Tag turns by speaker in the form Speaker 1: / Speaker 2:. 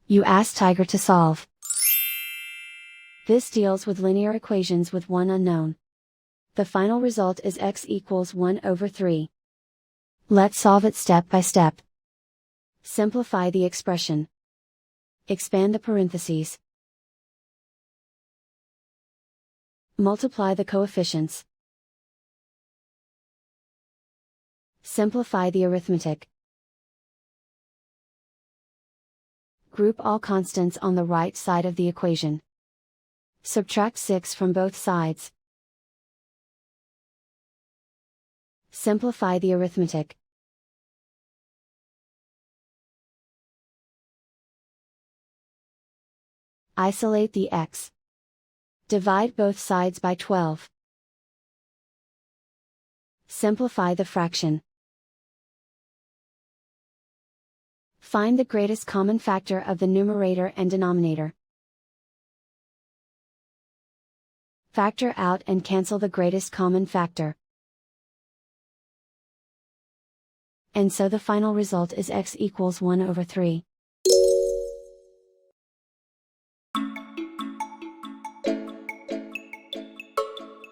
Speaker 1: You ask Tiger to solve. This deals with linear equations with one unknown. The final result is x equals 1/3. Let's solve it step by step. Simplify the expression. Expand the parentheses. Multiply the coefficients. Simplify the arithmetic. Group all constants on the right side of the equation. Subtract 6 from both sides. Simplify the arithmetic. Isolate the x. Divide both sides by 12. Simplify the fraction. Find the greatest common factor of the numerator and denominator. Factor out and cancel the greatest common factor. And so the final result is x equals 1/3.